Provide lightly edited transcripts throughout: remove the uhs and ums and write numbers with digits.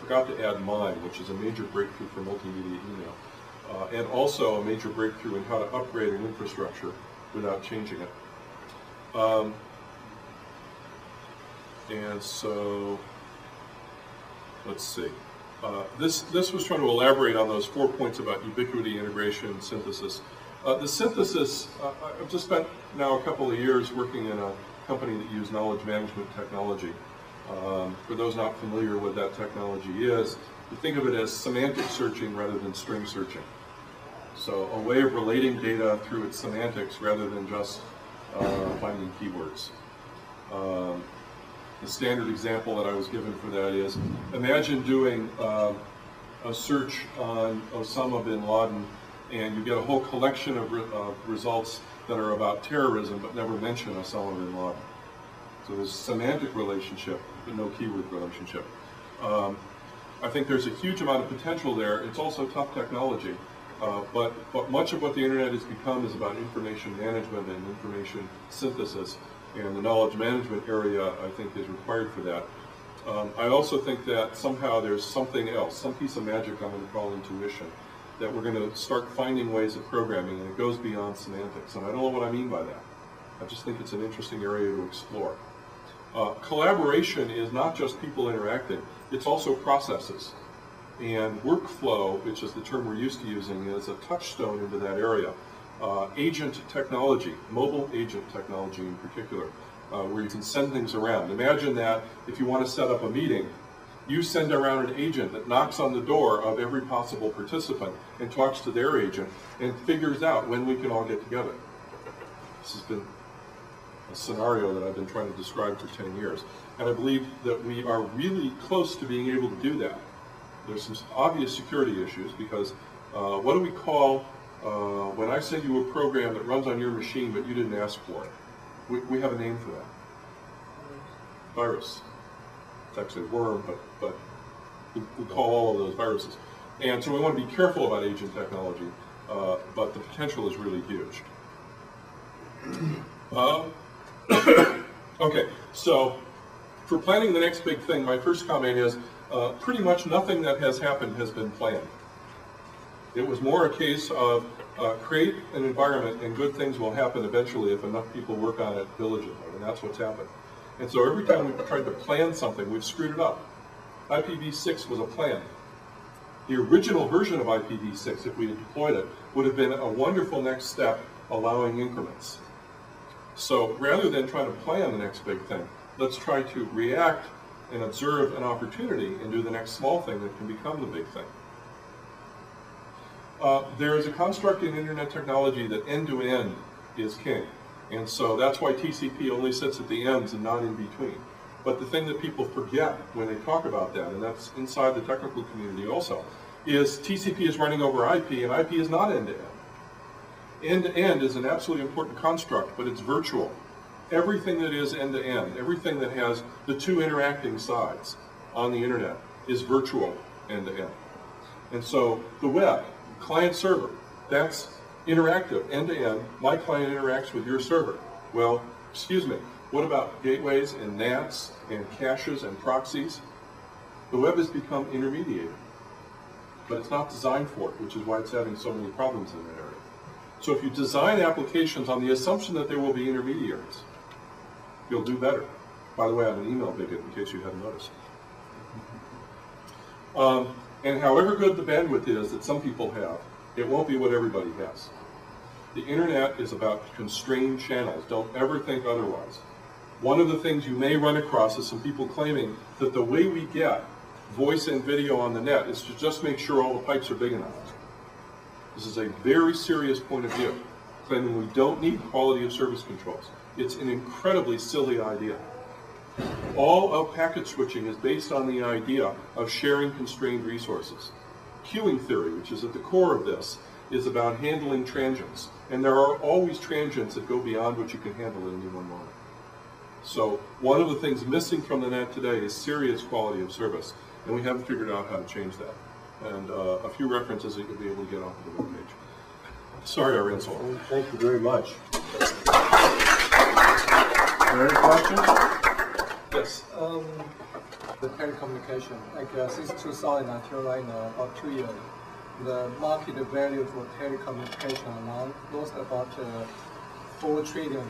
forgot to add MIME, which is a major breakthrough for multimedia email, and also a major breakthrough in how to upgrade an infrastructure without changing it. And so, let's see. This was trying to elaborate on those 4 points about ubiquity, integration, and synthesis. The synthesis, I've just spent now a couple of years working in a company that used knowledge management technology. For those not familiar with what that technology is, you think of it as semantic searching rather than string searching. So a way of relating data through its semantics rather than just finding keywords. The standard example that I was given for that is, imagine doing a search on Osama bin Laden, and you get a whole collection of results that are about terrorism but never mention Osama bin Laden. So there's a semantic relationship, but no keyword relationship. I think there's a huge amount of potential there. It's also tough technology, but much of what the internet has become is about information management and information synthesis, and the knowledge management area, I think, is required for that. I also think that somehow there's something else, some piece of magic I'm going to call intuition, that we're going to start finding ways of programming, and it goes beyond semantics. And I don't know what I mean by that. I just think it's an interesting area to explore. Collaboration is not just people interacting, it's also processes. And workflow, which is the term we're used to using, is a touchstone into that area. Agent technology, mobile agent technology in particular, where you can send things around. Imagine that if you want to set up a meeting, you send around an agent that knocks on the door of every possible participant and talks to their agent and figures out when we can all get together. This has been a scenario that I've been trying to describe for 10 years. And I believe that we are really close to being able to do that. There's some obvious security issues because what do we call when I send you a program that runs on your machine but you didn't ask for it? We have a name for that. Virus. It's actually a worm, but we call all of those viruses. And so we want to be careful about agent technology, but the potential is really huge. Okay, so for planning the next big thing, my first comment is pretty much nothing that has happened has been planned. It was more a case of create an environment and good things will happen eventually if enough people work on it diligently, and that's what's happened. And so every time we've tried to plan something, we've screwed it up. IPv6 was a plan. The original version of IPv6, if we had deployed it, would have been a wonderful next step, allowing increments. So rather than trying to plan the next big thing, let's try to react and observe an opportunity and do the next small thing that can become the big thing. There is a construct in internet technology that end-to-end is king. And so that's why TCP only sits at the ends and not in between. But the thing that people forget when they talk about that, and that's inside the technical community also, is TCP is running over IP, and IP is not end-to-end. End-to-end is an absolutely important construct, but it's virtual. Everything that is end-to-end, everything that has the two interacting sides on the internet is virtual end-to-end. And so the web, client-server, that's interactive, end-to-end. My client interacts with your server. Well, excuse me, what about gateways and NATs and caches and proxies? The web has become intermediated, but it's not designed for it, which is why it's having so many problems in that area. So if you design applications on the assumption that there will be intermediaries, you'll do better. By the way, I have an email bigot in case you haven't noticed. And however good the bandwidth is that some people have, it won't be what everybody has. The internet is about constrained channels. Don't ever think otherwise. One of the things you may run across is some people claiming that the way we get voice and video on the net is to just make sure all the pipes are big enough. This is a very serious point of view, claiming we don't need quality of service controls. It's an incredibly silly idea. All of packet switching is based on the idea of sharing constrained resources. Queuing theory, which is at the core of this, is about handling transients. And there are always transients that go beyond what you can handle at any one moment. So one of the things missing from the net today is serious quality of service, and we haven't figured out how to change that. And a few references that you'll be able to get off of the webpage. Sorry I ran so long. Thank you very much. Are there any questions? Yes. the telecommunication. Like since 2000 until right now, about 2 years, the market value for telecommunication amount lost about 4 trillion.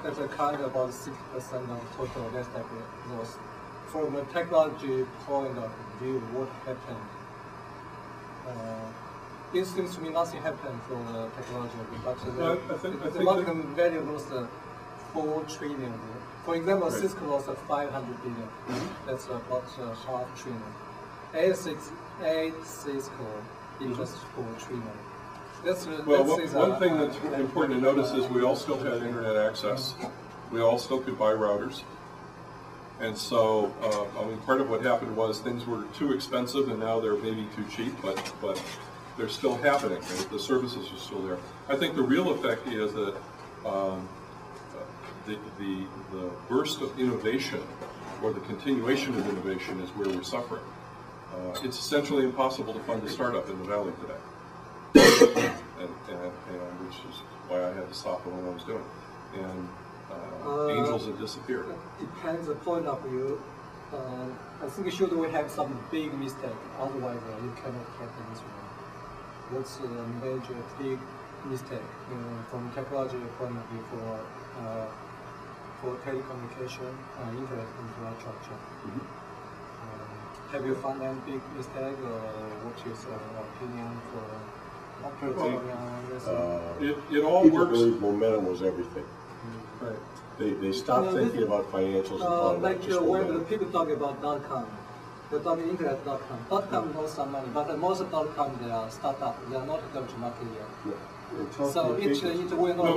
That's account about 60% of total. That's like lost. From a technology point of view, what happened? It seems to me nothing happened for the technology, but the market value lost 4 trillion. For example, right. Cisco lost 500 billion. That's about half trillion. A Cisco equals 4 trillion. One thing that's important to notice is we all still had internet access. We all still could buy routers. And so, I mean, part of what happened was things were too expensive, and now they're maybe too cheap, but they're still happening. Right? The services are still there. I think the real effect is that the burst of innovation, or the continuation of innovation, is where we're suffering. It's essentially impossible to fund a startup in the Valley today, and which is why I had to stop doing what I was doing. And angels have disappeared. Depends the point of view. I think should we have some big mistake, otherwise you cannot happen this way. What's the major big mistake from technology point of view for telecommunication and internet infrastructure? Have you found any big mistake, or what is your opinion for it all people works. Believe momentum was everything. Right. They stopped thinking about financials and thought like about just when momentum. the people talk about .com, they talk internet.com. .com knows some money, but most of .com they are startup. They are not going to market yet. So it will not.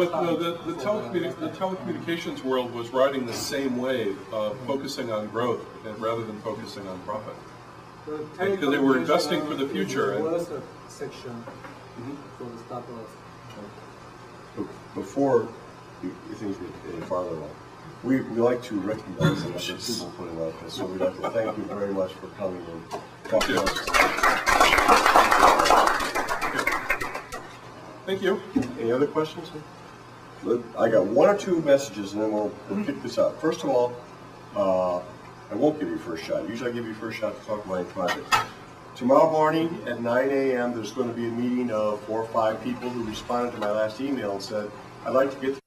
The telecommunications world was riding the same wave of focusing on growth rather than focusing on profit. Because they were investing for the future. The worst section for the startups. Before things get any farther along, we like to recognize the effort people put in like this. So we'd like to thank you very much for coming and talking to us. Thank you. Any other questions? I got 1 or 2 messages, and then we'll pick this up. First of all, I won't give you first shot. Usually I give you first shot to talk about any project. Tomorrow morning at 9 a.m. there's going to be a meeting of 4 or 5 people who responded to my last email and said, I'd like to get